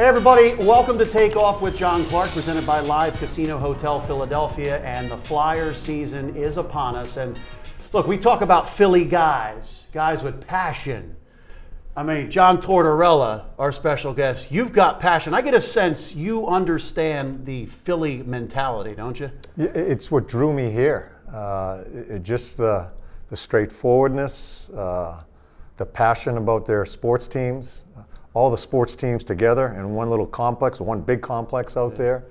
Hey everybody, welcome to Takeoff with John Clark, presented by Live Casino Hotel Philadelphia, and the Flyers season is upon us. And look, we talk about Philly guys with passion. I mean, John Tortorella, our special guest, you've got passion. I get a sense you understand the Philly mentality, don't you? It's what drew me here. Just the straightforwardness, the passion about their sports teams, all the sports teams together in one little complex, one big complex out there.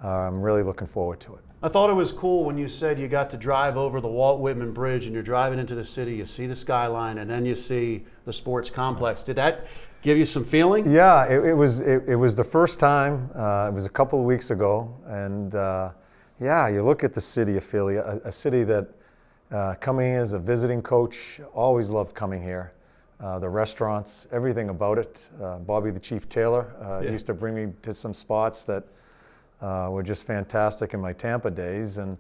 I'm really looking forward to it. I thought it was cool when you said you got to drive over the Walt Whitman Bridge and you're driving into the city, you see the skyline, and then you see the sports complex. Did that give you some feeling? Yeah, it was the first time. It was a couple of weeks ago, and yeah, you look at the city of Philly, a city that coming in as a visiting coach, always loved coming here. The restaurants, everything about it. Bobby the Chief Taylor used to bring me to some spots that were just fantastic in my Tampa days, and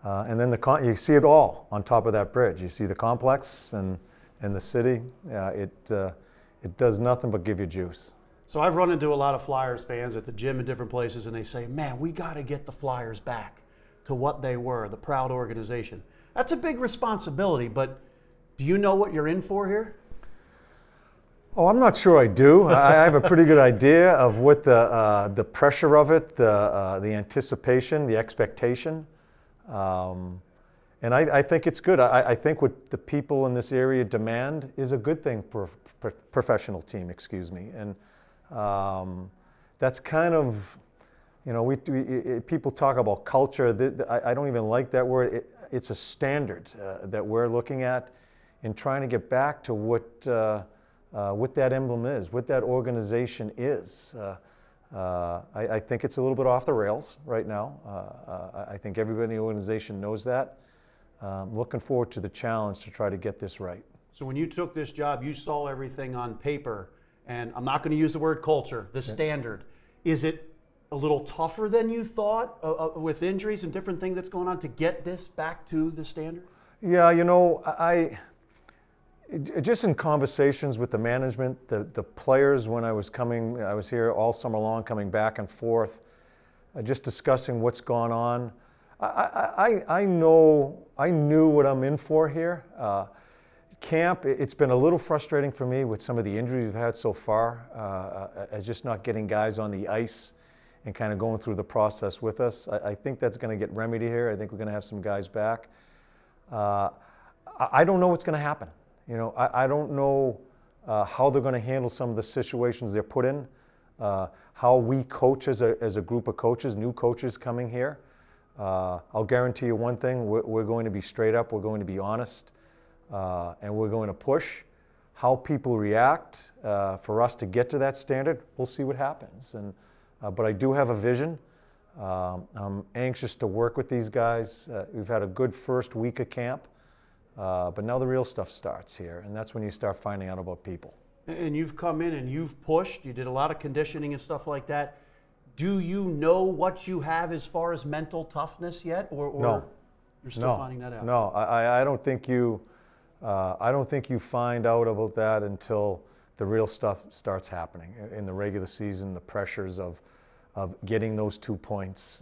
then you see it all on top of that bridge. You see the complex and the city. It does nothing but give you juice. So I've run into a lot of Flyers fans at the gym in different places, and they say, man, we got to get the Flyers back to what they were, the proud organization. That's a big responsibility, but do you know what you're in for here? Oh, I'm not sure I do. I have a pretty good idea of what the pressure of it, the anticipation, the expectation, and I think it's good. I think what the people in this area demand is a good thing for a professional team, and that's kind of, you know, people talk about culture. I don't even like that word. It's a standard that we're looking at in trying to get back to what that emblem is, what that organization is. I think it's a little bit off the rails right now. I think everybody in the organization knows that. I'm looking forward to the challenge to try to get this right. So when you took this job, you saw everything on paper, and I'm not going to use the word culture, the standard. Is it a little tougher than you thought with injuries and different things that's going on to get this back to the standard? Yeah, you know, just in conversations with the management, the players, when I was here all summer long, coming back and forth, just discussing what's gone on. I knew what I'm in for here. Camp, it's been a little frustrating for me with some of the injuries we've had so far, as just not getting guys on the ice and kind of going through the process with us. I think that's going to get remedied here. I think we're going to have some guys back. I don't know what's going to happen. You know, I don't know how they're going to handle some of the situations they're put in, how we coach as a group of coaches, new coaches coming here. I'll guarantee you one thing, we're going to be straight up, we're going to be honest, and we're going to push. How people react for us to get to that standard, we'll see what happens. But I do have a vision. I'm anxious to work with these guys. We've had a good first week of camp. But now the real stuff starts here, and that's when you start finding out about people. And you've come in and you've pushed, you did a lot of conditioning and stuff like that. Do you know what you have as far as mental toughness yet, or no. You're still finding that out? No, I don't think you find out about that until the real stuff starts happening in the regular season, the pressures of getting those 2 points.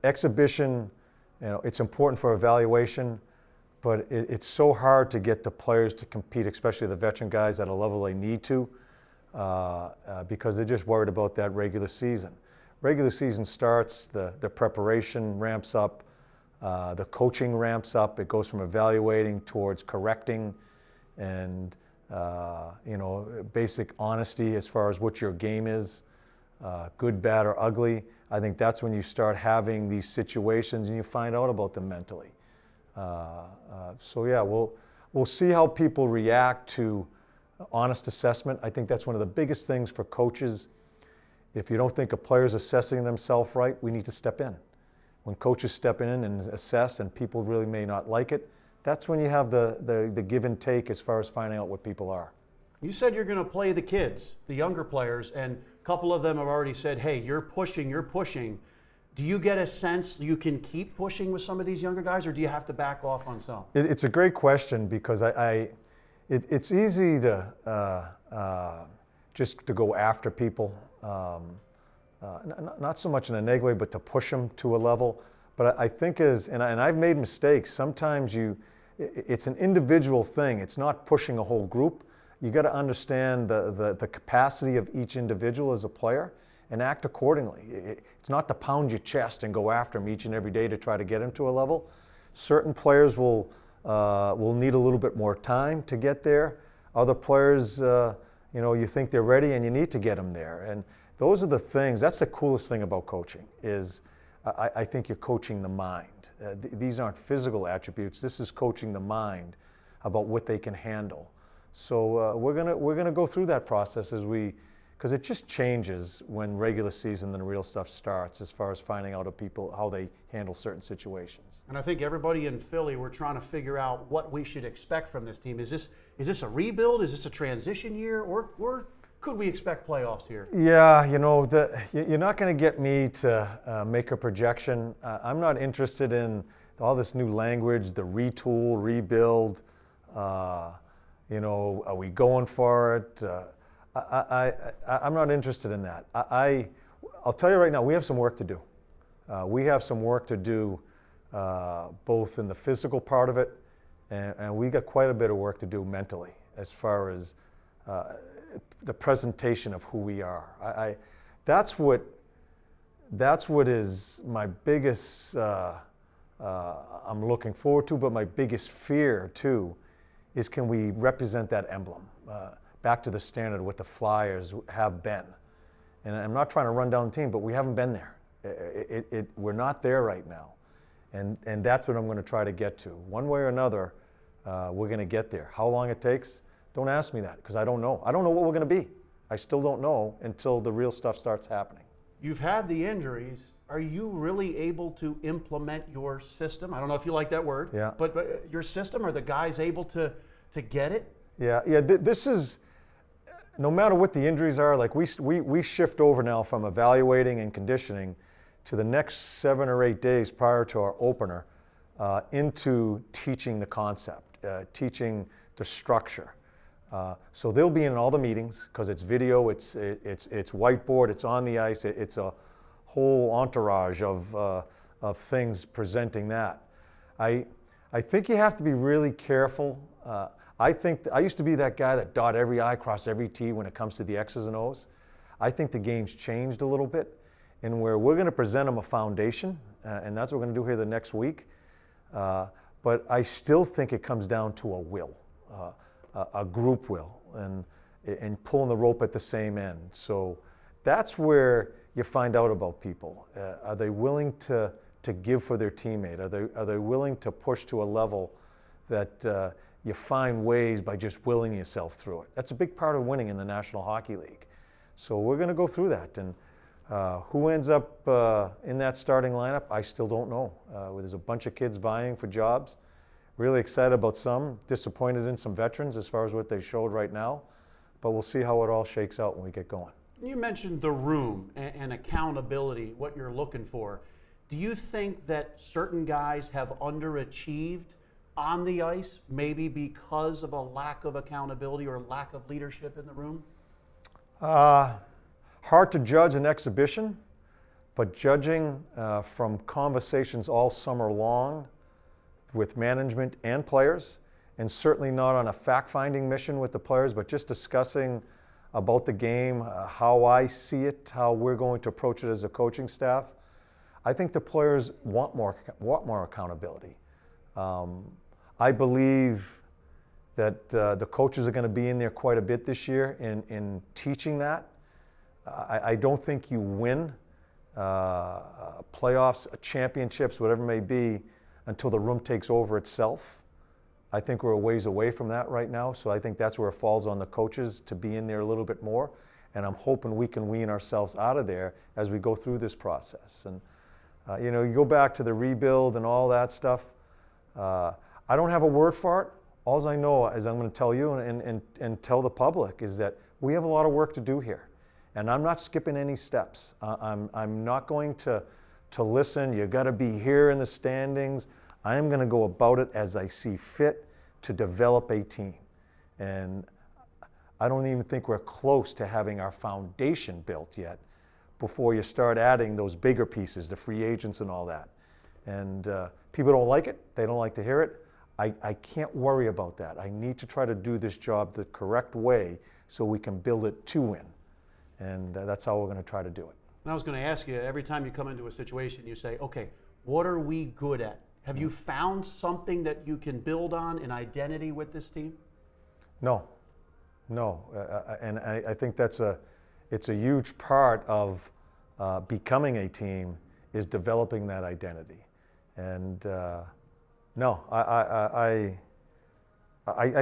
Exhibition, you know, it's important for evaluation, but it's so hard to get the players to compete, especially the veteran guys, at a level they need to, because they're just worried about that regular season. Regular season starts, the preparation ramps up, the coaching ramps up. It goes from evaluating towards correcting, and you know, basic honesty as far as what your game is, good, bad, or ugly. I think that's when you start having these situations and you find out about them mentally. So yeah, we'll see how people react to honest assessment. I think that's one of the biggest things for coaches. If you don't think a player's assessing themselves right, we need to step in. When coaches step in and assess and people really may not like it, that's when you have the give and take as far as finding out what people are. You said you're going to play the kids, the younger players, and a couple of them have already said, hey, you're pushing. Do you get a sense you can keep pushing with some of these younger guys, or do you have to back off on some? It's a great question, because it's easy to just to go after people. Not so much in a negative way, but to push them to a level. But I think and I've made mistakes. Sometimes it's an individual thing. It's not pushing a whole group. You got to understand the capacity of each individual as a player and act accordingly. It's not to pound your chest and go after them each and every day to try to get them to a level. Certain players will need a little bit more time to get there. Other players, you think they're ready and you need to get them there. And those are the things. That's the coolest thing about coaching is I think you're coaching the mind. These aren't physical attributes. This is coaching the mind about what they can handle. So we're gonna go through that process because it just changes when regular season and the real stuff starts as far as finding out of people how they handle certain situations. And I think everybody in Philly, we're trying to figure out what we should expect from this team. Is this a rebuild? Is this a transition year? Or could we expect playoffs here? Yeah, you're not going to get me to make a projection. I'm not interested in all this new language, the retool, rebuild. Are we going for it? I'm not interested in that. I'll tell you right now, we have some work to do. We have some work to do both in the physical part of it, and we got quite a bit of work to do mentally as far as the presentation of who we are. That's what is my biggest, I'm looking forward to, but my biggest fear too, is can we represent that emblem back to the standard of what the Flyers have been. And I'm not trying to run down the team, but we haven't been there. We're not there right now. And that's what I'm going to try to get to. One way or another, we're going to get there. How long it takes, don't ask me that, because I don't know. I don't know what we're going to be. I still don't know until the real stuff starts happening. You've had the injuries. Are you really able to implement your system? I don't know if you like that word. Yeah. But your system, are the guys able to get it? Yeah. This is, no matter what the injuries are, like we shift over now from evaluating and conditioning to the next 7 or 8 days prior to our opener into teaching the concept, teaching the structure. So they'll be in all the meetings because it's video, it's whiteboard, it's on the ice, it's a whole entourage of things presenting that. I think you have to be really careful. I think I used to be that guy that dot every I, cross every T when it comes to the X's and O's. I think the game's changed a little bit, and where we're going to present them a foundation, and that's what we're going to do here the next week. But I still think it comes down to a will. A group will, and pulling the rope at the same end. So that's where you find out about people. Are they willing to give for their teammate? Are they willing to push to a level that you find ways by just willing yourself through it? That's a big part of winning in the National Hockey League. So we're going to go through that. And who ends up in that starting lineup, I still don't know. There's a bunch of kids vying for jobs. Really excited about some, disappointed in some veterans as far as what they showed right now, but we'll see how it all shakes out when we get going. You mentioned the room and accountability, what you're looking for. Do you think that certain guys have underachieved on the ice, maybe because of a lack of accountability or lack of leadership in the room? Hard to judge an exhibition, but judging from conversations all summer long with management and players, and certainly not on a fact-finding mission with the players, but just discussing about the game, how I see it, how we're going to approach it as a coaching staff. I think the players want more accountability. I believe that the coaches are going to be in there quite a bit this year in teaching that. I don't think you win playoffs, championships, whatever it may be, until the room takes over itself. I think we're a ways away from that right now, so I think that's where it falls on the coaches to be in there a little bit more, and I'm hoping we can wean ourselves out of there as we go through this process. And you go back to the rebuild and all that stuff. I don't have a word for it. All I know is I'm going to tell you and tell the public is that we have a lot of work to do here, and I'm not skipping any steps. I'm not going to listen, you got to be here in the standings. I am going to go about it as I see fit to develop a team. And I don't even think we're close to having our foundation built yet before you start adding those bigger pieces, the free agents and all that. And people don't like it. They don't like to hear it. I can't worry about that. I need to try to do this job the correct way so we can build it to win. And that's how we're going to try to do it. And I was going to ask you, every time you come into a situation, you say, okay, what are we good at? Have you found something that you can build on, an identity with this team? No. And I think it's a huge part of becoming a team is developing that identity. And no, I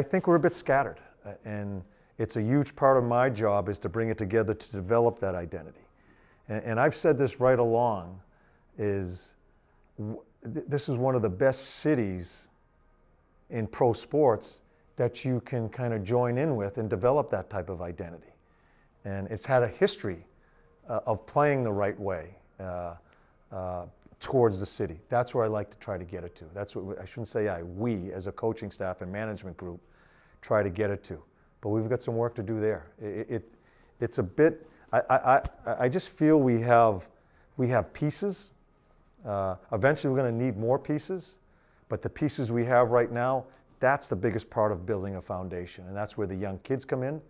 think we're a bit scattered. And it's a huge part of my job is to bring it together to develop that identity. And I've said this right along, is this is one of the best cities in pro sports that you can kind of join in with and develop that type of identity. And it's had a history of playing the right way towards the city. That's where I like to try to get it to. That's what I shouldn't say we as a coaching staff and management group try to get it to. But we've got some work to do there. It's a bit. I just feel we have pieces. Eventually, we're going to need more pieces, but the pieces we have right now, that's the biggest part of building a foundation, and that's where the young kids come in.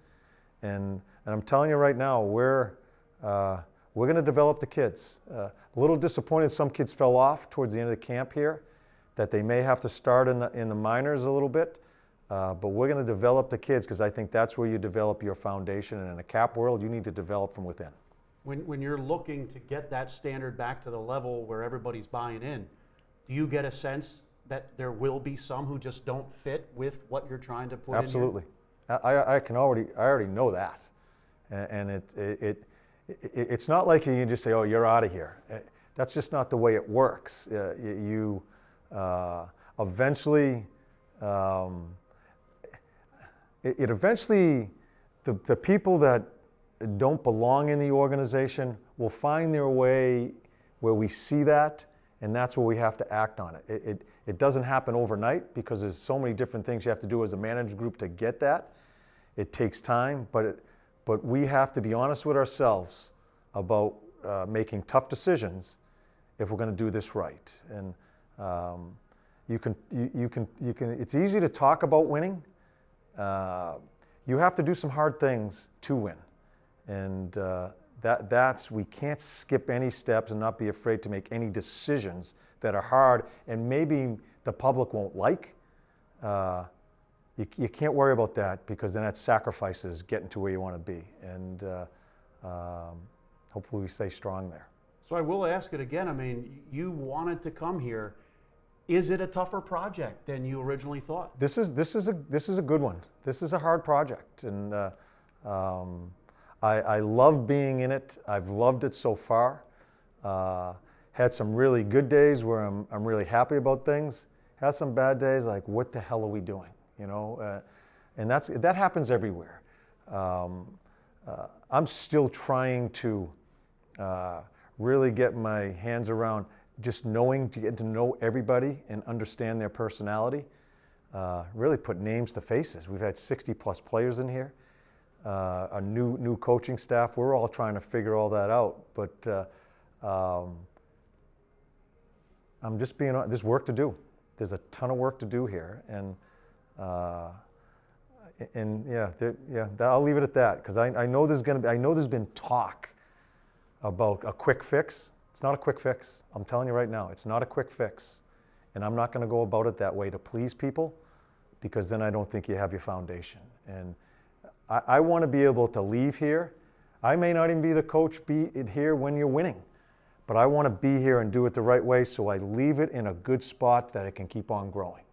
And I'm telling you right now, we're going to develop the kids. A little disappointed some kids fell off towards the end of the camp here, that they may have to start in the minors a little bit. But we're going to develop the kids because I think that's where you develop your foundation. And in a cap world, you need to develop from within. When you're looking to get that standard back to the level where everybody's buying in, do you get a sense that there will be some who just don't fit with what you're trying to put Absolutely. in here? I already know that. And it's not like you can just say, oh, you're out of here. That's just not the way it works. You eventually... It eventually, the people that don't belong in the organization will find their way where we see that, and that's where we have to act on it. It doesn't happen overnight because there's so many different things you have to do as a managed group to get that. It takes time, but we have to be honest with ourselves about making tough decisions if we're going to do this right. And you can. It's easy to talk about winning. You have to do some hard things to win, and that's we can't skip any steps and not be afraid to make any decisions that are hard and maybe the public won't like. You can't worry about that because then that sacrifices getting to where you want to be, and hopefully we stay strong there. So I will ask it again. I mean, you wanted to come here. Is it a tougher project than you originally thought? This is a good one. This is a hard project, and I love being in it. I've loved it so far. Had some really good days where I'm really happy about things. Had some bad days like, what the hell are we doing? You know, and that happens everywhere. I'm still trying to really get my hands around just knowing, to get to know everybody and understand their personality, really put names to faces. We've had 60+ players in here, a new coaching staff. We're all trying to figure all that out. But I'm just being honest, there's work to do. There's a ton of work to do here, and I'll leave it at that because I know there's been talk about a quick fix. It's not a quick fix. I'm telling you right now, it's not a quick fix. And I'm not going to go about it that way to please people because then I don't think you have your foundation. And I want to be able to leave here. I may not even be the coach here when you're winning, but I want to be here and do it the right way so I leave it in a good spot that it can keep on growing.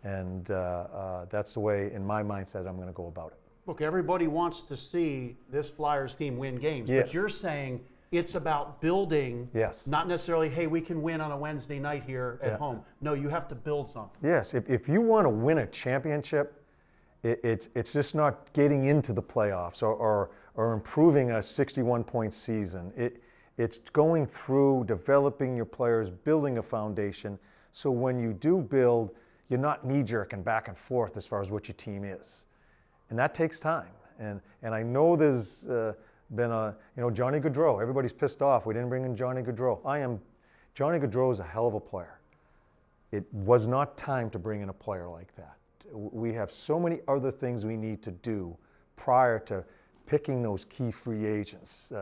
And that's the way, in my mindset, I'm going to go about it. Look, everybody wants to see this Flyers team win games, yes. But you're saying it's about building, yes. Not necessarily, hey, we can win on a Wednesday night here at home. No, you have to build something. Yes, if you want to win a championship, it's just not getting into the playoffs or improving a 61-point season. It's going through developing your players, building a foundation, so when you do build, you're not knee-jerking back and forth as far as what your team is. And that takes time. And I know there's been Johnny Gaudreau. Everybody's pissed off we didn't bring in Johnny Gaudreau. Johnny Gaudreau is a hell of a player. It was not time to bring in a player like that. We have so many other things we need to do prior to picking those key free agents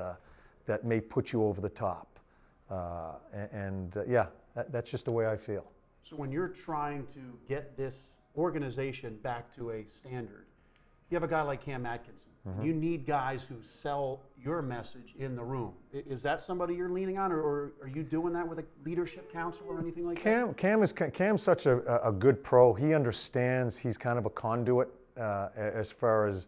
that may put you over the top. That's just the way I feel. So when you're trying to get this organization back to a standard, you have a guy like Cam Atkinson. Mm-hmm. You need guys who sell your message in the room. Is that somebody you're leaning on, or are you doing that with a leadership council or anything like that? Cam's such a good pro. He understands. He's kind of a conduit as far as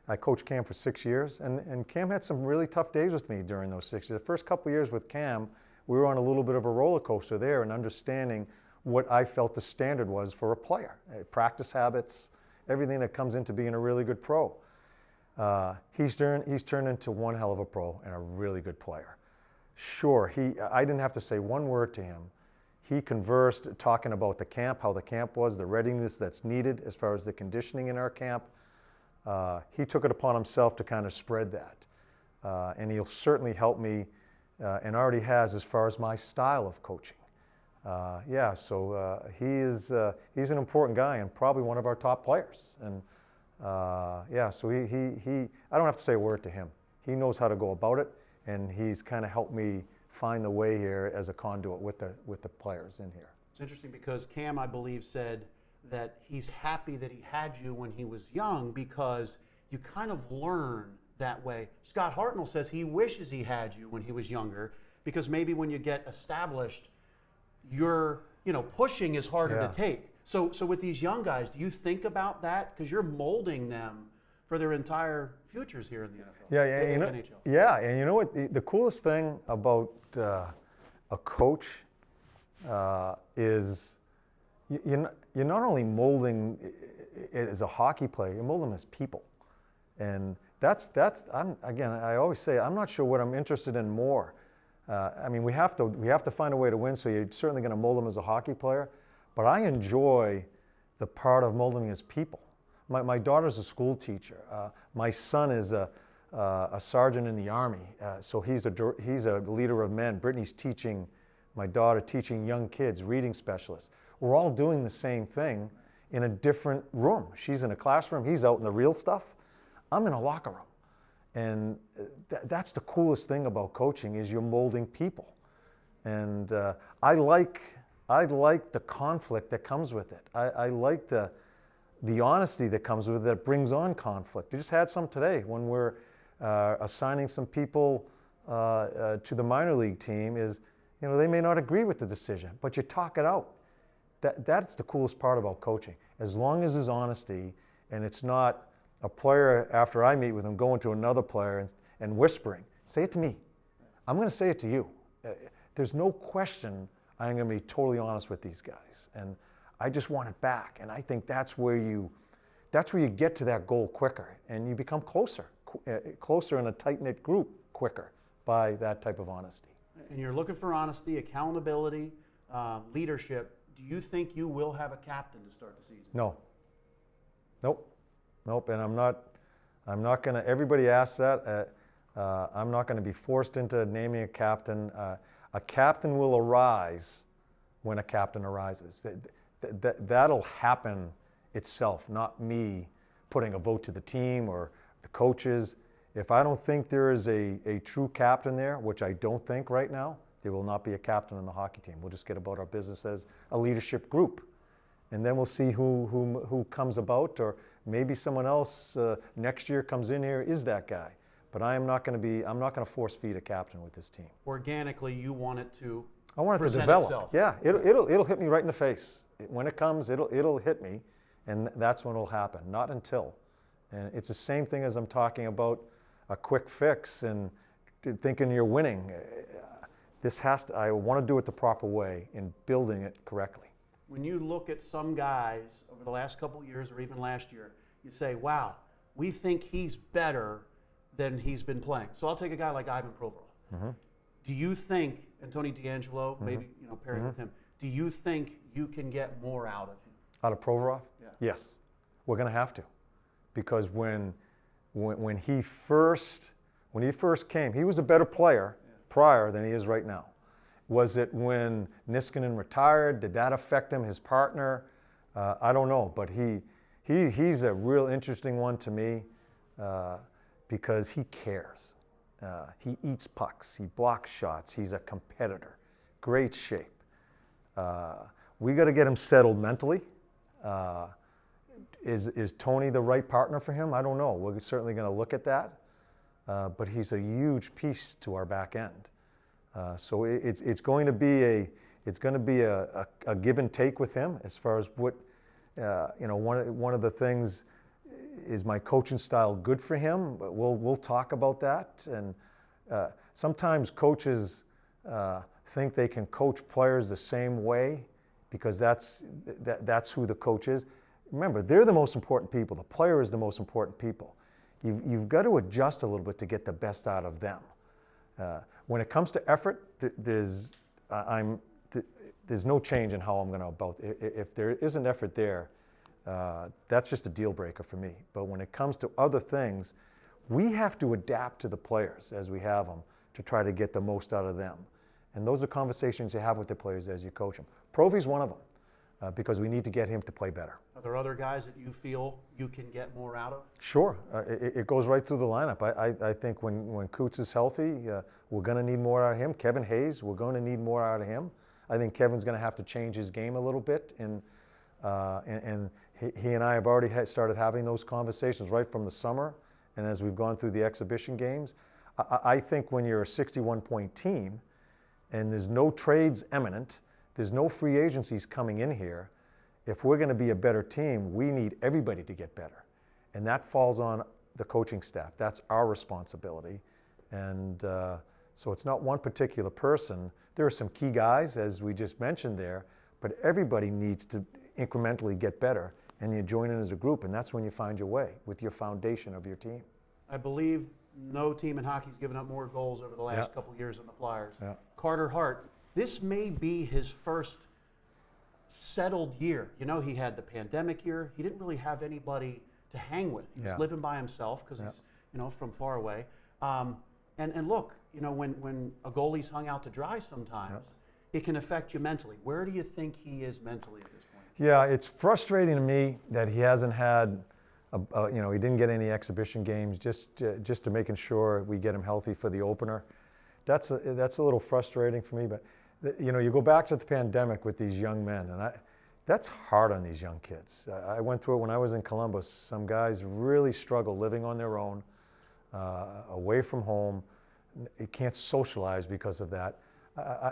I coached Cam for 6 years, and Cam had some really tough days with me during those 6 years. The first couple of years with Cam, we were on a little bit of a roller coaster there and understanding what I felt the standard was for a player. Practice habits, everything that comes into being a really good pro. He's turned into one hell of a pro and a really good player. Sure, I didn't have to say one word to him. He conversed talking about the camp, how the camp was, the readiness that's needed as far as the conditioning in our camp. He took it upon himself to kind of spread that. And he'll certainly help me, and already has, as far as my style of coaching. He's an important guy and probably one of our top players. And so I don't have to say a word to him. He knows how to go about it, and he's kind of helped me find the way here as a conduit with the players in here. It's interesting because Cam, I believe, said that he's happy that he had you when he was young because you kind of learn that way. Scott Hartnell says he wishes he had you when he was younger because maybe when you get established, pushing is harder to take. So with these young guys, do you think about that? Because you're molding them for their entire futures here in the NFL. NHL. Yeah, and you know what? The coolest thing about a coach is you're not only molding it as a hockey player, you're molding them as people. And I always say, I'm not sure what I'm interested in more. We have to find a way to win, so you're certainly going to mold them as a hockey player. But I enjoy the part of molding as people. My daughter's a school teacher. My son is a sergeant in the Army, so he's a leader of men. Brittany's teaching my daughter, teaching young kids, reading specialists. We're all doing the same thing in a different room. She's in a classroom. He's out in the real stuff. I'm in a locker room. And that's the coolest thing about coaching is you're molding people. And I like the conflict that comes with it. I like the honesty that comes with it that brings on conflict. We just had some today when we're assigning some people to the minor league team is, they may not agree with the decision, but you talk it out. That's the coolest part about coaching. As long as there's honesty and it's not a player, after I meet with him, going to another player and whispering, say it to me. I'm going to say it to you. There's no question I'm going to be totally honest with these guys. And I just want it back. And I think that's where you get to that goal quicker. And you become closer in a tight-knit group quicker by that type of honesty. And you're looking for honesty, accountability, leadership. Do you think you will have a captain to start the season? No. Nope, and I'm not going to, everybody asks that, I'm not going to be forced into naming a captain. A captain will arise when a captain arises. That'll happen itself, not me putting a vote to the team or the coaches. If I don't think there is a true captain there, which I don't think right now, there will not be a captain on the hockey team. We'll just get about our business as a leadership group. And then we'll see who comes about, or maybe someone else next year comes in here is that guy. But I'm not going to force feed a captain with this team. Organically, you want it to I want it to develop. Itself. Yeah, it'll hit me right in the face. When it comes, it'll hit me, and that's when it'll happen. Not until. And it's the same thing as I'm talking about a quick fix and thinking you're winning. I want to do it the proper way in building it correctly. When you look at some guys over the last couple of years or even last year, you say, wow, we think he's better than he's been playing. So I'll take a guy like Ivan Provorov. Mm-hmm. Do you think, and Tony D'Angelo, mm-hmm. maybe pairing with him, do you think you can get more out of him? Out of Provorov? Yeah. Yes. We're going to have to. Because when when he first came, he was a better player prior than he is right now. Was it when Niskanen retired? Did that affect him, his partner? I don't know, but he's a real interesting one to me because he cares. He eats pucks, he blocks shots, he's a competitor, great shape. We got to get him settled mentally. Is Tony the right partner for him? I don't know. We're certainly going to look at that, but he's a huge piece to our back end. So it's going to be a give and take with him as far as what one of the things is my coaching style good for him. But we'll talk about that. And sometimes coaches think they can coach players the same way because that's who the coach is. Remember, they're the most important people. The player is the most important people. You've got to adjust a little bit to get the best out of them. When it comes to effort, there's no change in how I'm going to about. If there isn't effort there, that's just a deal breaker for me. But when it comes to other things, we have to adapt to the players as we have them to try to get the most out of them. And those are conversations you have with the players as you coach them. Provy's one of them because we need to get him to play better. Are there other guys that you feel you can get more out of? Sure. It goes right through the lineup. I think when Coots is healthy, we're going to need more out of him. Kevin Hayes, we're going to need more out of him. I think Kevin's going to have to change his game a little bit. And he and I have already started having those conversations right from the summer. And as we've gone through the exhibition games, I think when you're a 61-point team and there's no trades imminent, there's no free agencies coming in here, if we're going to be a better team, we need everybody to get better. And that falls on the coaching staff. That's our responsibility. And so it's not one particular person. There are some key guys, as we just mentioned there, but everybody needs to incrementally get better. And you join in as a group, and that's when you find your way with your foundation of your team. I believe no team in hockey's given up more goals over the last couple of years than the Flyers. Yeah. Carter Hart, this may be his first settled year. You know, he had the pandemic year. He didn't really have anybody to hang with. He was living by himself because he's, from far away. And look, when a goalie's hung out to dry sometimes, it can affect you mentally. Where do you think he is mentally at this point? Yeah, it's frustrating to me that he hasn't had, he didn't get any exhibition games just to making sure we get him healthy for the opener. That's a little frustrating for me, but you go back to the pandemic with these young men, and that's hard on these young kids. I went through it when I was in Columbus. Some guys really struggle living on their own, away from home. You can't socialize because of that.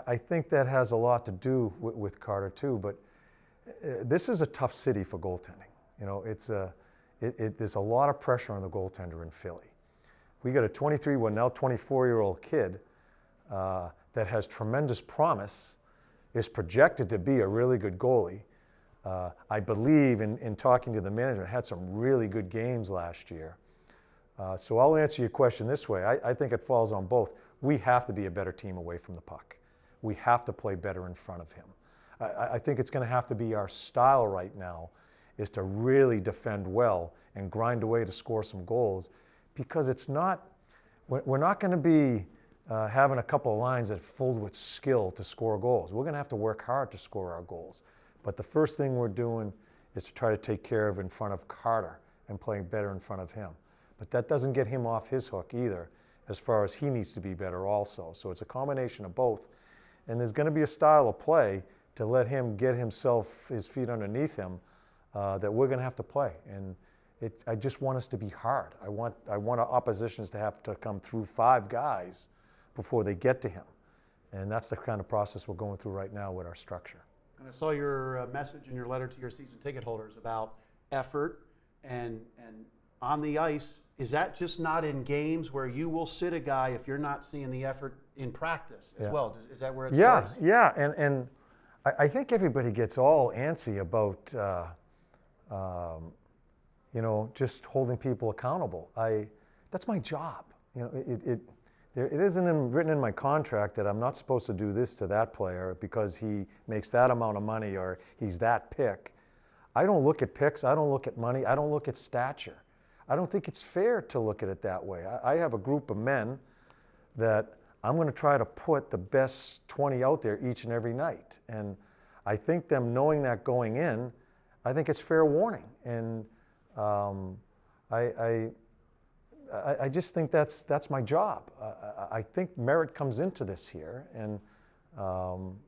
I think that has a lot to do with Carter too, but this is a tough city for goaltending. There's a lot of pressure on the goaltender in Philly. We got a 24-year-old kid that has tremendous promise, is projected to be a really good goalie. I believe in talking to the management, had some really good games last year. So I'll answer your question this way. I think it falls on both. We have to be a better team away from the puck. We have to play better in front of him. I think it's going to have to be our style right now, is to really defend well and grind away to score some goals, because we're not going to be having a couple of lines that filled with skill to score goals. We're going to have to work hard to score our goals. But the first thing we're doing is to try to take care of in front of Carter and playing better in front of him. But that doesn't get him off his hook either, as far as he needs to be better also. So it's a combination of both. And there's going to be a style of play to let him get his feet underneath him that we're going to have to play. And I just want us to be hard. I want our oppositions to have to come through 5 guys before they get to him. And that's the kind of process we're going through right now with our structure. And I saw your message in your letter to your season ticket holders about effort and on the ice. Is that just not in games where you will sit a guy if you're not seeing the effort in practice as well? Is that where it starts? Yeah. And I think everybody gets all antsy about just holding people accountable. That's my job. It isn't written in my contract that I'm not supposed to do this to that player because he makes that amount of money or he's that pick. I don't look at picks. I don't look at money. I don't look at stature. I don't think it's fair to look at it that way. I have a group of men that I'm going to try to put the best 20 out there each and every night. And I think them knowing that going in, I think it's fair warning. And I just think that's my job. I think merit comes into this here, and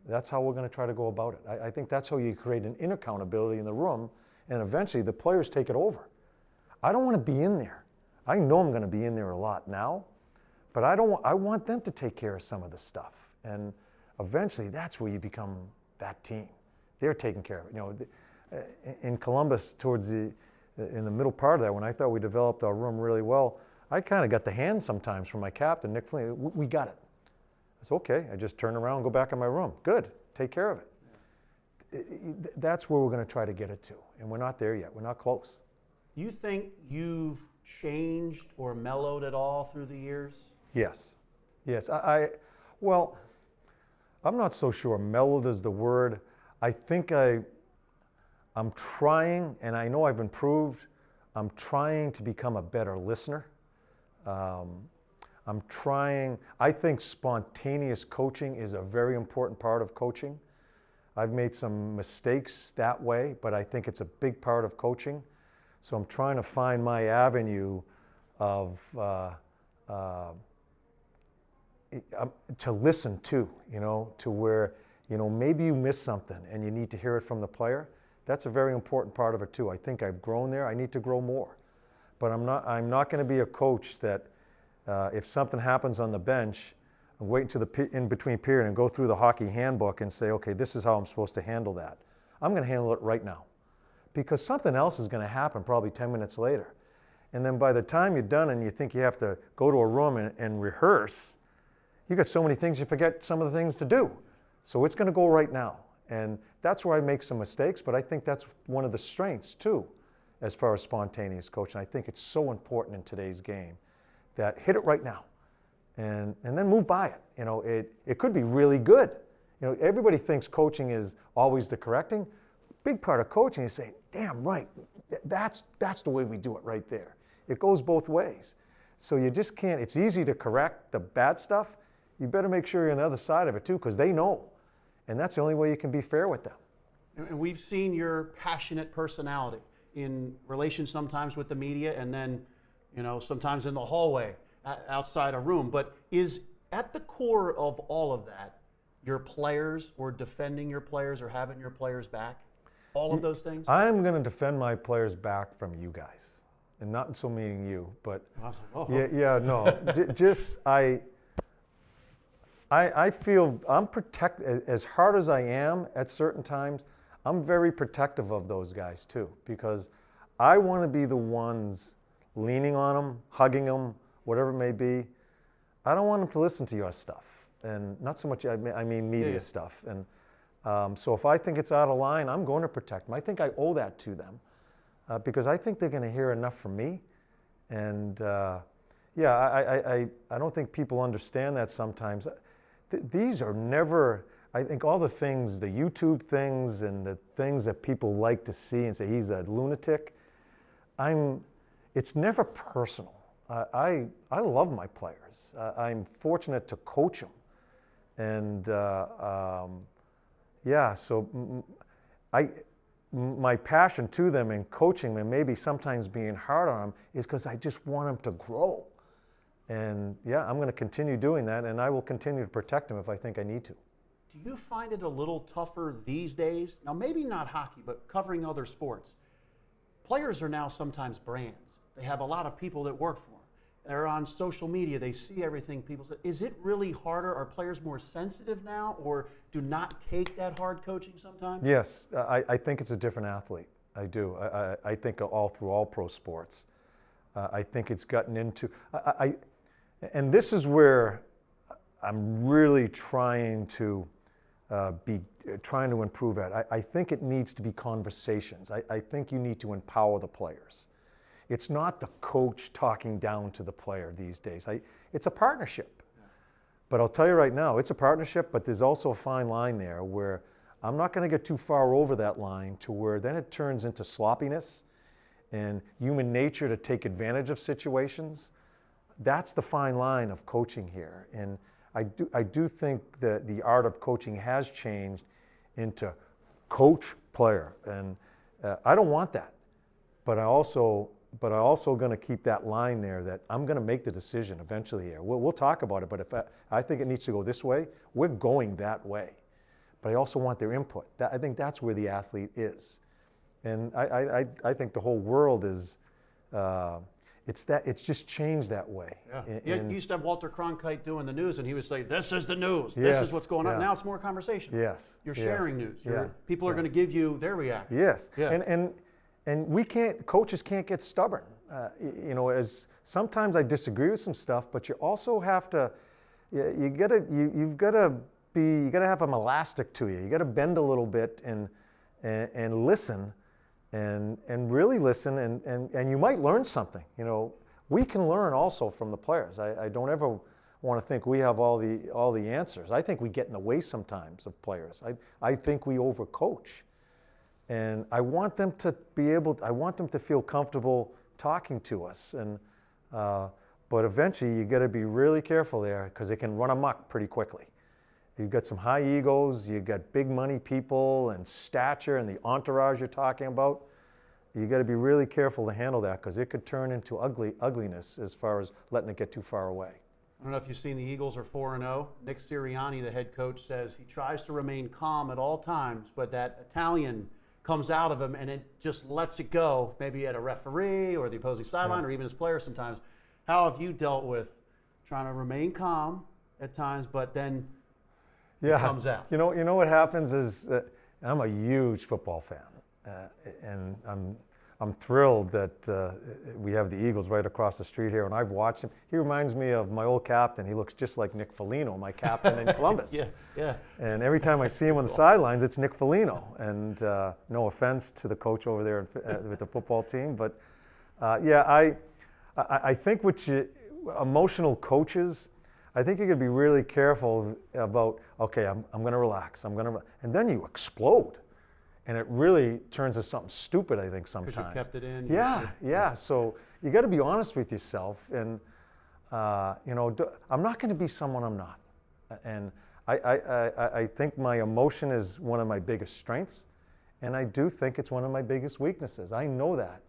that's how we're going to try to go about it. I think that's how you create an inner accountability in the room, and eventually the players take it over. I don't want to be in there. I know I'm going to be in there a lot now, but I want them to take care of some of the stuff, and eventually that's where you become that team. They're taking care of it. You know, in Columbus, in the middle part of that, when I thought we developed our room really well, I kind of got the hand sometimes from my captain, Nick Flynn. We got it. I said, okay. I just turn around and go back in my room. Good. Take care of it. That's where we're going to try to get it to, and we're not there yet. We're not close. You think you've changed or mellowed at all through the years? Yes. Yes. Well, I'm not so sure mellowed is the word. I think I'm trying, and I know I've improved, I'm trying to become a better listener. I think spontaneous coaching is a very important part of coaching. I've made some mistakes that way, but I think it's a big part of coaching. So I'm trying to find my avenue of to listen to, to where, maybe you miss something and you need to hear it from the player. That's a very important part of it too. I think I've grown there. I need to grow more. But I'm not going to be a coach that if something happens on the bench, I'm waiting to the in-between period and go through the hockey handbook and say, okay, this is how I'm supposed to handle that. I'm going to handle it right now. Because something else is going to happen probably 10 minutes later. And then by the time you're done and you think you have to go to a room and rehearse, you got so many things you forget some of the things to do. So it's going to go right now. And that's where I make some mistakes, but I think that's one of the strengths too, as far as spontaneous coaching. I think it's so important in today's game that hit it right now and then move by it. It could be really good. Everybody thinks coaching is always the correcting. Big part of coaching is saying, damn right, that's the way we do it right there. It goes both ways. So you just can't, it's easy to correct the bad stuff. You better make sure you're on the other side of it too, because they know. And that's the only way you can be fair with them. And we've seen your passionate personality in relation sometimes with the media and then, sometimes in the hallway outside a room. But is at the core of all of that your players or defending your players or having your players back? All of those things? I'm going to defend my players back from you guys. And not so meaning you, but I feel I'm protected, as hard as I am at certain times, I'm very protective of those guys too, because I want to be the ones leaning on them, hugging them, whatever it may be. I don't want them to listen to your stuff, and not so much, I mean media stuff. And so if I think it's out of line, I'm going to protect them. I think I owe that to them because I think they're going to hear enough from me. And I don't think people understand that sometimes. These are never, I think all the things, the YouTube things and the things that people like to see and say he's a lunatic, it's never personal. I love my players. I'm fortunate to coach them. And so my passion to them in coaching them and maybe sometimes being hard on them is because I just want them to grow. And I'm going to continue doing that, and I will continue to protect them if I think I need to. Do you find it a little tougher these days? Now, maybe not hockey, but covering other sports. Players are now sometimes brands. They have a lot of people that work for them. They're on social media. They see everything people say. Is it really harder? Are players more sensitive now or do not take that hard coaching sometimes? Yes, I think it's a different athlete. I do. I think all through all pro sports. I think it's gotten into... And this is where I'm really trying to improve at. I think it needs to be conversations. I think you need to empower the players. It's not the coach talking down to the player these days. It's a partnership. Yeah. But I'll tell you right now, it's a partnership, but there's also a fine line there where I'm not going to get too far over that line to where then it turns into sloppiness and human nature to take advantage of situations. That's the fine line of coaching here. And I do think that the art of coaching has changed into coach player. And I don't want that. But I also going to keep that line there that I'm going to make the decision eventually here. We'll talk about it, but if I think it needs to go this way, we're going that way. But I also want their input. I think that's where the athlete is. And I think the whole world is, it's just changed that way. Yeah. You used to have Walter Cronkite doing the news, and he would say, "This is the news. Yes, this is what's going on." yeah. Now it's more conversation. Yes. You're yes, sharing news. yeah, People are going to give you their reaction. Yes. Yeah. And we can't, coaches can't get stubborn. As sometimes I disagree with some stuff, but you also have to, you've got to have an elastic to you. You got to bend a little bit and listen, and really listen, and you might learn something. We can learn also from the players. I don't ever want to think we have all the answers. I think we get in the way sometimes of players. I think we overcoach. And I want them to feel comfortable talking to us. But eventually you got to be really careful there, because it can run amok pretty quickly. You've got some high egos, you've got big money people and stature and the entourage you're talking about. You got to be really careful to handle that, because it could turn into ugliness as far as letting it get too far away. I don't know if you've seen the Eagles are 4-0. Nick Sirianni, the head coach, says he tries to remain calm at all times, but that Italian comes out of him and it just lets it go, maybe at a referee or the opposing sideline, or even his players sometimes. How have you dealt with trying to remain calm at times, but then it comes out? You know what happens is, I'm a huge football fan, and I'm thrilled that we have the Eagles right across the street here, and I've watched him. He reminds me of my old captain. He looks just like Nick Foligno, my captain in Columbus. Yeah. And every time I see him on the sidelines, it's Nick Foligno. And no offense to the coach over there with the football team, but I think emotional coaches, I think you got to be really careful about, okay, I'm going to relax, and then you explode. And it really turns into something stupid, I think, sometimes. Because you kept it in. Yeah. So you got to be honest with yourself. And, I'm not going to be someone I'm not. And I think my emotion is one of my biggest strengths. And I do think it's one of my biggest weaknesses. I know that.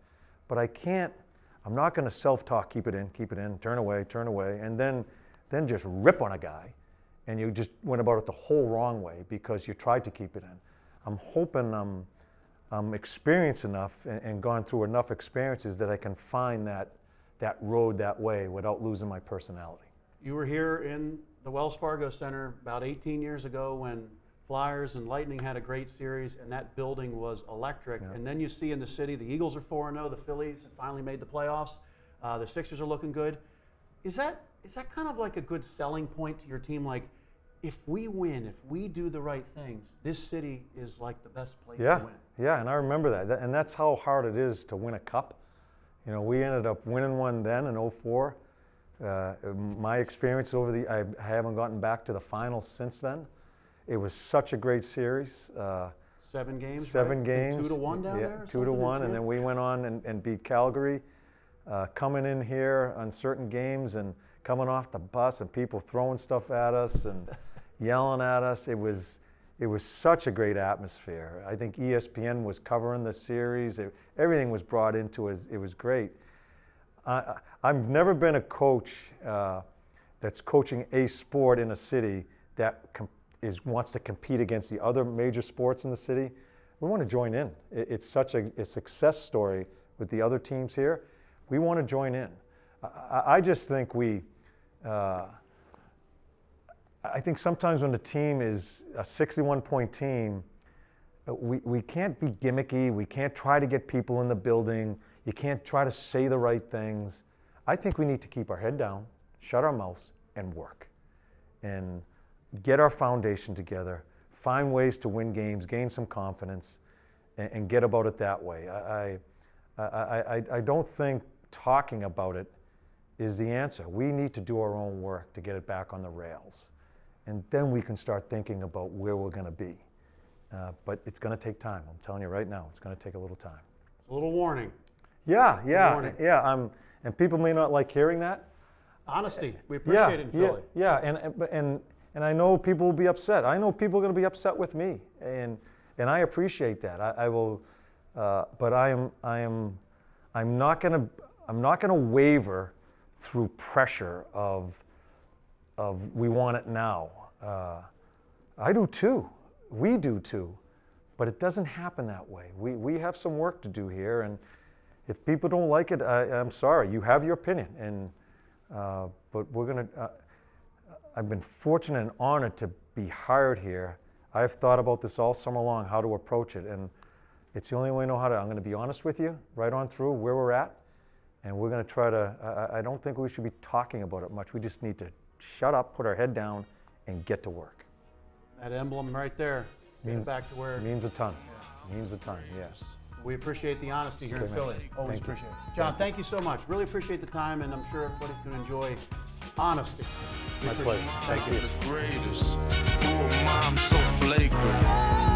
But I'm not going to self-talk, keep it in, turn away, and then just rip on a guy. And you just went about it the whole wrong way because you tried to keep it in. I'm hoping I'm experienced enough and gone through enough experiences that I can find that road that way without losing my personality. You were here in the Wells Fargo Center about 18 years ago when Flyers and Lightning had a great series, and that building was electric. Yeah. And then you see in the city, the Eagles are 4-0, the Phillies have finally made the playoffs, the Sixers are looking good. Is that kind of like a good selling point to your team? Like, if we win, if we do the right things, this city is like the best place to win. Yeah, and I remember that. And that's how hard it is to win a cup. We ended up winning one then in 2004. My experience I haven't gotten back to the finals since then. It was such a great series. 7 games, 7 right? games. 2-1 down there? 2-1, and then we went on and beat Calgary. Coming in here on certain games and coming off the bus and people throwing stuff at us and yelling at us. It was such a great atmosphere. I think ESPN was covering the series. Everything was brought into it. It was great. I've never been a coach that's coaching a sport in a city that wants to compete against the other major sports in the city. We want to join in. It's such a success story with the other teams here. We want to join in. I just think I think sometimes when the team is a 61-point team, we can't be gimmicky. We can't try to get people in the building. You can't try to say the right things. I think we need to keep our head down, shut our mouths, and work. And get our foundation together, find ways to win games, gain some confidence, and get about it that way. I don't think talking about it is the answer. We need to do our own work to get it back on the rails. And then we can start thinking about where we're going to be. But it's going to take time. I'm telling you right now, it's going to take a little time. A little warning. Yeah, warning. yeah. And people may not like hearing that. Honesty. We appreciate it in Philly. Yeah, and I know people will be upset. I know people are going to be upset with me, and I appreciate that. I will, but I'm not going to waver through pressure of we want it now. I do too. We do too. But it doesn't happen that way. We have some work to do here, and if people don't like it, I'm sorry. You have your opinion, and but we're gonna. I've been fortunate and honored to be hired here. I've thought about this all summer long, how to approach it, and it's the only way I know how to. I'm going to be honest with you, right on through where we're at, and we're going to try to. I don't think we should be talking about it much. We just need to shut up, put our head down, and get to work. That emblem right there. Get back to where. Means a ton. Means a ton. Yes. We appreciate the honesty here in Philly. Always Thank you. appreciate it. John, thank you so much. Really appreciate the time, and I'm sure everybody's going to enjoy honesty. My pleasure. Thank you. The greatest. Oh, mom, so flagrant.